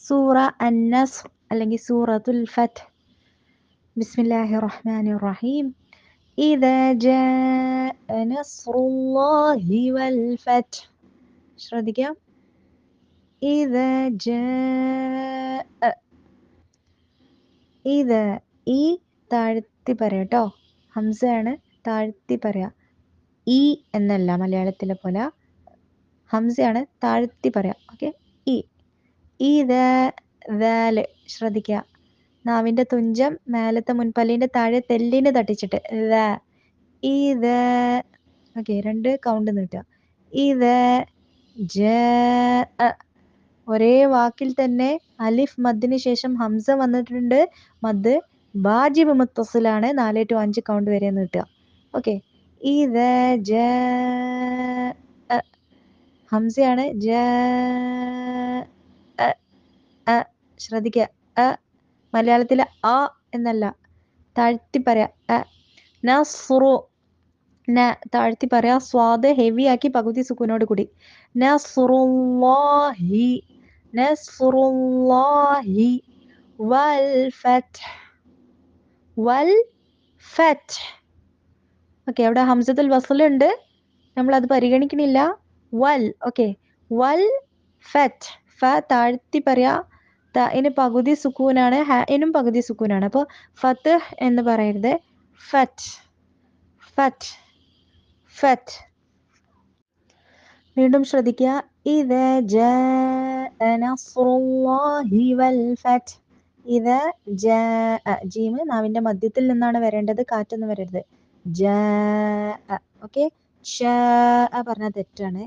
സൂറ Al Nassr അല്ലെങ്കിൽ സൂറത്തുൽ ഫത്ത്. ബിസ്മില്ലാഹിർ റഹ്മാനിർ റഹീം. ഇദാ ജാഅ നസ്റുല്ലാഹി വൽ ഫത്ത്. ശ്രദ്ധിക്കാം. ഇദാ ജാഅ. ഇത് ഈ താഴ്ത്തി പറയാട്ടോ. ഹംസയാണ്, താഴ്ത്തി പറയാ. ഈ എന്നല്ല മലയാളത്തിലെ പോലെ, ഹംസയാണ്, താഴ്ത്തി പറയാ. ഓക്കെ. ഈ ദാല് ശ്രദ്ധിക്കുക. നാവിന്റെ തുഞ്ചം മേലത്തെ മുൻപല്ലിന്റെ താഴെ തെല്ലിന് തട്ടിച്ചിട്ട് ഇത്. ഓക്കെ, 2 കൗണ്ട് നീട്ടുക. ഇത് ഒരേ വാക്കിൽ തന്നെ അലിഫ് മദ്ദിന് ശേഷം ഹംസ വന്നിട്ടുണ്ട്. മദ് വാജിബ് മുത്തസിലാണ്. 4 to 5 കൗണ്ട് വരെ നീട്ടുക. ഓക്കെ. ഇത് ഹംസയാണ്. ശ്രദ്ധിക്കുക. മലയാളത്തിലെ അ എന്നല്ല, താഴ്ത്തി പറയാ. നസ്റു താഴ്ത്തി പറയാ. സ്വാദ് ഹെവി ആക്കി പകുതി സുക്കൂനോട് കൂടി. നസ്റുല്ലാഹി നസ്റുല്ലാഹി വൽ ഫത്ത് വൽ ഫത്ത്. ഓക്കെ, അവിടെ ഹംസത്തുൽ വസ്ൽ ഉണ്ട്, നമ്മൾ അത് പരിഗണിക്കണില്ല. വൽ. ഓക്കെ. വൽ ഫത്ത്. ഫ താഴ്ത്തി പറയാ. ഇന് പകുതി സുക്കൂനാണ്, ഇനും പകുതി സുക്കൂനാണ്. അപ്പോൾ ഫത്ത് എന്ന് പറയരുത്. ഫത്ത് ഫത്ത് ഫത്ത്. വീണ്ടും ശ്രദ്ധിക്കുക. ഇദാ ജാഅ നസ്റുല്ലാഹി വൽ ഫത്ത്. ഇദാ ജാഅ. ജീം നാവിന്റെ മധ്യത്തിൽ നിന്നാണ് വരേണ്ടത്, കാറ്റൊന്നും വരരുത്. ജാഅ. ഓക്കെ. ഷാഅ പറഞ്ഞാൽ തെറ്റാണ്.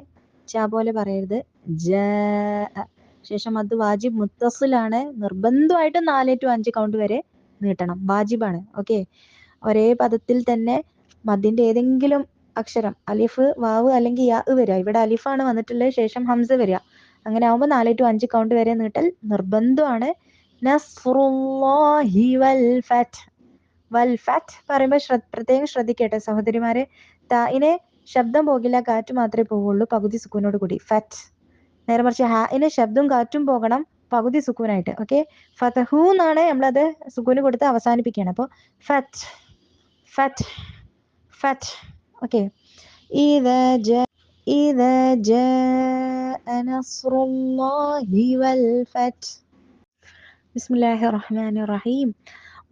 ച പോലെ പറയരുത്. ജാഅ. ശേഷം അത് വാജിബ് മുത്തസിലാണ്. നിർബന്ധമായിട്ടും 4 to 5 കൗണ്ട് വരെ നീട്ടണം. വാജിബാണ്. ഓക്കെ. ഒരേ പദത്തിൽ തന്നെ മദ്ദിന്റെ ഏതെങ്കിലും അക്ഷരം, അലിഫ്, വാവ് അല്ലെങ്കിൽ യാ വരിക. ഇവിടെ അലിഫാണ് വന്നിട്ടുള്ളത്, ശേഷം ഹംസ വരിക. അങ്ങനെ ആവുമ്പോൾ 4 to 5 കൗണ്ട് വരെ നീട്ടൽ നിർബന്ധമാണ്. നസ്റുല്ലാഹി വൽ ഫത്ത്. വൽ ഫത്ത് പറയുമ്പോൾ പ്രത്യേകം ശ്രദ്ധിക്കട്ടെ സഹോദരിമാരെ. തായിനെ ശബ്ദം പോകില്ല, കാറ്റ് മാത്രമേ പോവുള്ളൂ, പകുതി സുക്കൂനോട് കൂടി. ഫത്ത്. നേരെ മറിച്ച് ഹായിന് ശബ്ദവും കാറ്റും പോകണം, പകുതി സുക്കൂനായിട്ട്. ഓക്കെ. ഫതഹു എന്നാണ് നമ്മളത് സുക്കൂന് കൊടുത്ത് അവസാനിപ്പിക്കുകയാണ്. അപ്പോൾ ഫത്ത് ഫത്ത് ഫത്ത്. ഓക്കെ. إذا جاء نصر الله والفتح. بسم الله الرحمن الرحيم.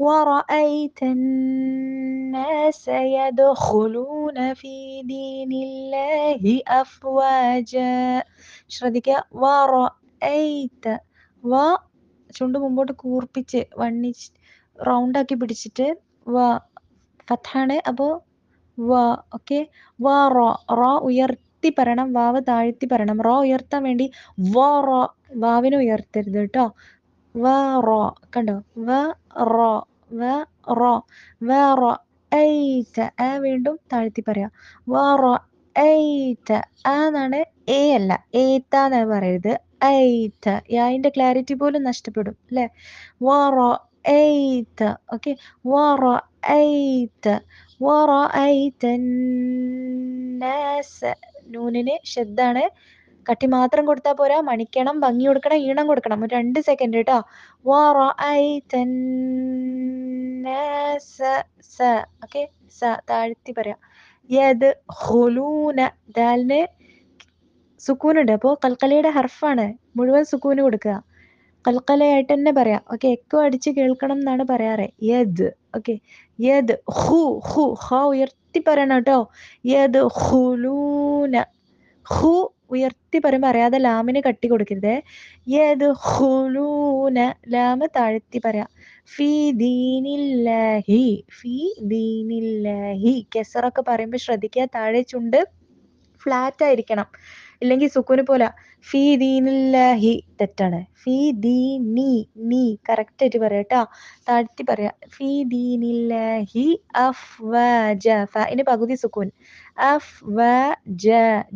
ورأيت الناس يدخلون في دين الله أفواجا. ശ്രദ്ധിക്കുക. വറഅയ്ത. ചുണ്ട് മുമ്പോട്ട് കൂർപ്പിച്ച് റൗണ്ടാക്കി പിടിച്ചിട്ട് ഫത്ഹാണ്. അപ്പോൾ ഓക്കെ. റ ഉയർത്തി പറയണം, വാവ് താഴ്ത്തി പറയണം. റ ഉയർത്താൻ വേണ്ടി വാവിനെ ഉയർത്തരുത് കേട്ടോ. കണ്ടോ. വീണ്ടും താഴ്ത്തി പറയാം. എന്നാണ്, എ അല്ല, ഏത്താന്ന് പറയരുത്. ഐത്ത. യാന്റെ ക്ലാരിറ്റി പോലും നഷ്ടപ്പെടും അല്ലെ. ഓക്കെ. നൂനിന് ഷദ്ദാണ്. കട്ടി മാത്രം കൊടുത്താൽ പോരാ, മണിക്കണം, ഭംഗി കൊടുക്കണം, ഈണം കൊടുക്കണം. 2 സെക്കൻഡ് കേട്ടോ. ഓക്കെ. താഴ്ത്തി പറയാം. ദാലിന് സുക്കൂനുണ്ട്, അപ്പോൾ കൽക്കലയുടെ ഹർഫാണ്, മുഴുവൻ സുക്കൂന് കൊടുക്കുക. കൽക്കലയായിട്ട് തന്നെ പറയാം. ഓക്കെ. എക്കോ അടിച്ച് കേൾക്കണം എന്നാണ് പറയാറ്. യദ്. ഓക്കെ. യദ് ഹു ഉയർത്തി പറയണം കേട്ടോ. യദ് ഹുലൂന. ഹു ഉയർത്തി പറയുമ്പോൾ അറിയാതെ ലാമിന് കട്ടി കൊടുക്കരുത്. യദ് ഹുലൂന. ലാമ് താഴ്ത്തി പറയാം. ഫീ ദീനില്ലാഹി. കെസറൊക്കെ പറയുമ്പോൾ ശ്രദ്ധിക്കുക, താഴെ ചുണ്ട് ഫ്ലാറ്റ് ആയിരിക്കണം, ഇല്ലെങ്കിൽ സുക്കൂന് പോലെ. ഫീ ദീനില്ലാഹി തെറ്റാണ്. ഫീ ദീനി കറക്റ്റ് ആയിട്ട് പറയാം കേട്ടോ, താഴ്ത്തി പറയാം. ഫീ ദീനില്ലാഹി അഫ്വാജ. ഇനി പകുതി സുക്കൂൻ. അഫ്വാജ.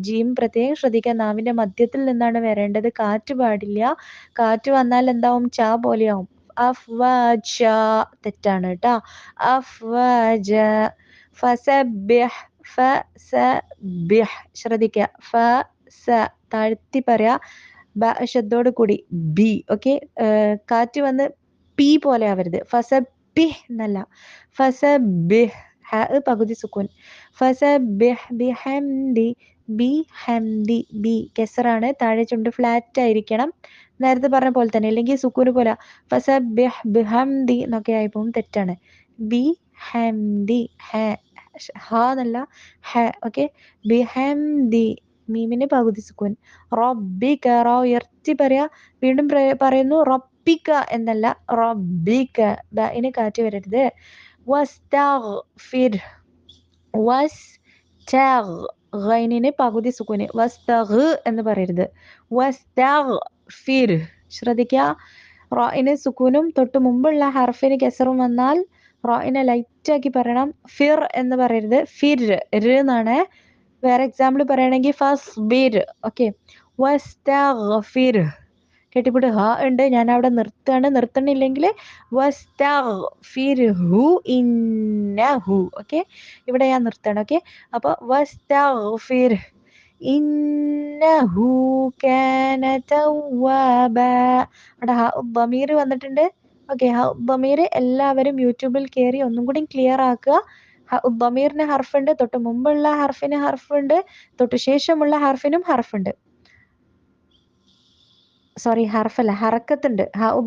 ജീം പ്രത്യേകം ശ്രദ്ധിക്കുക, നാവിന്റെ മധ്യത്തിൽ നിന്നാണ് വരേണ്ടത്, കാറ്റ് പാടില്ല. കാറ്റ് വന്നാൽ എന്താവും? ചാ പോലെയാവും. അഫ്വാജ തെറ്റാണ് കേട്ടോ. അഫ്വാജ. ഫസബ്ബിഹ്. ശ്രദ്ധിക്കുക. താഴ്ത്തി പറയാ. ബ ശബ്ദോട് കൂടി ബി. ഓക്കെ, കാറ്റ് വന്ന് പി പോലെ ആവരുത്. ഫസബിഹ് എന്നല്ല, ഫസബിഹ്. ഹ പകുതി സുക്കൂൻ. ഫസബിഹ് ബിഹംദി. ബി ഹംദി. ബി കെസറാണ്, താഴെ ചുണ്ട് ഫ്ലാറ്റ് ആയിരിക്കണം, നേരത്തെ പറഞ്ഞ പോലെ തന്നെ. അല്ലെങ്കിൽ സുക്കൂന് പോലെ ഫസബിഹ് ബിഹംദി എന്നൊക്കെ ആയി പോകും, തെറ്റാണ്. ബി ഹംദി. ഹ എന്നല്ല, ഹ. ഓക്കെ, ബിഹംദി. മീമിന് പകുതി സുക്കൂൻ. റബ്ബിക. റ ഉയർത്തി പറയാ. വീണ്ടും പറയുന്നു റബ്ബിക എന്നല്ല, റബ്ബിക. ബഇന് കാറ്റ് വരരുത്. വസ്തഗ്ഫിർ. ഗൈനിന് പകുതി സുക്കൂന്. വസ്തഗ് എന്ന് പറയരുത്. വസ്തഗ്ഫിർ. ശ്രദ്ധിക്കുക, റായിന് സുക്കൂനും തൊട്ട് മുമ്പുള്ള ഹർഫിന് കെസറും വന്നാൽ റായിനെ ലൈറ്റാക്കി പറയണം. ഫിർ എന്ന് പറയരുത്, ഫിർ എന്നാണ്. വേറെ എക്സാമ്പിൾ പറയുകയാണെങ്കിൽ ഫസ്ബിർ. ഓക്കെ, വസ്തഗ്ഫിർ. കെട്ടിപ്പിട്ട് ഹ ഉണ്ട്, ഞാൻ അവിടെ നിർത്തുകയാണ്. നിർത്തണില്ലെങ്കിൽ വസ്തഗ്ഫിർഹു ഇന്നഹു. ഓക്കെ, ഇവിടെ ഞാൻ നിർത്തണം. ഓക്കെ, അപ്പോൾ വസ്തഗ്ഫിർ ഇന്നഹു കാന തവ്വാബ. അവിടെ ഹ ദമീർ വന്നിട്ടുണ്ട്. ഓക്കെ, ഹ ദമീർ എല്ലാവരും യൂട്യൂബിൽ കയറി ഒന്നും കൂടി ക്ലിയർ ആക്കുക. ദമീറിന് ഹർഫുണ്ട്, തൊട്ട് മുമ്പുള്ള ഹർഫിന് ഹർഫുണ്ട്, തൊട്ട് ശേഷമുള്ള ഹർഫിനും ഹർഫുണ്ട്. സോറി, ഹർഫല്ല, ഹറക്കത്തുണ്ട്.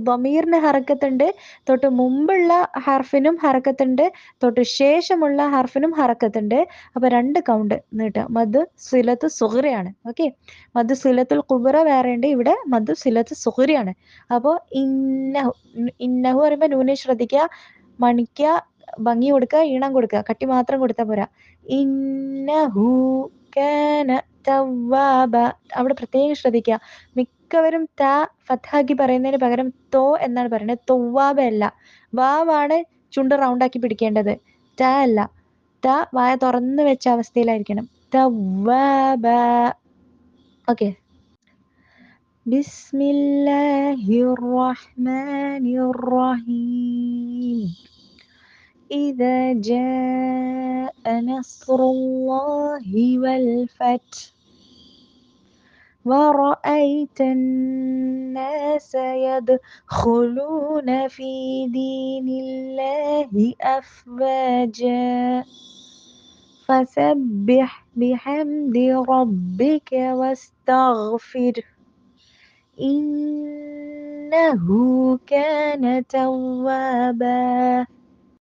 ദമീറിന് ഹറക്കത്തുണ്ട്, തൊട്ട് മുമ്പുള്ള ഹർഫിനും ഹറക്കത്തുണ്ട്, തൊട്ട് ശേഷമുള്ള ഹർഫിനും ഹറക്കത്തുണ്ട്. അപ്പൊ 2 കൗണ്ട് നീട്ടുക. മദ് സിലത്ത് സുഹ്റയാണ്. ഓക്കെ, മദ് സിലത്തുൽ കുബ്ര വേറെ ഉണ്ട്, ഇവിടെ മദ് സിലത്ത് സുഹ്റയാണ്. അപ്പോൾ ഇന്നഹു. ഇന്നഹു പറയുമ്പോൾ നൂനെ ശ്രദ്ധിക്കുക, മണിക്കുക, ഭംഗി കൊടുക്കുക, ഈണം കൊടുക്കുക. കട്ടി മാത്രം കൊടുത്താൽ പോരാ. ഇന്നഹു കാന തവ്വാബ. അവിടെ പ്രത്യേകം ശ്രദ്ധിക്കുക. മിക്കവരും ത ഫത്ഹാക്കി പറയുന്നതിന് പകരം തോ എന്നാണ് പറയുന്നത്. തൊവ്വാബ അല്ല. വാവാണ് ചുണ്ട് റൗണ്ടാക്കി പിടിക്കേണ്ടത്, ത അല്ല. ത വായ തുറന്നു വെച്ച അവസ്ഥയിലായിരിക്കണം. തവ്വാബ. ഓക്കെ, ബിസ്മില്ലാഹിർ റഹ്മാനിർ റഹീം. إذا جاء نصر الله والفتح ورأيت الناس يدخلون في دين الله أفواجا فسبح بحمد ربك واستغفره إنه كان توابا.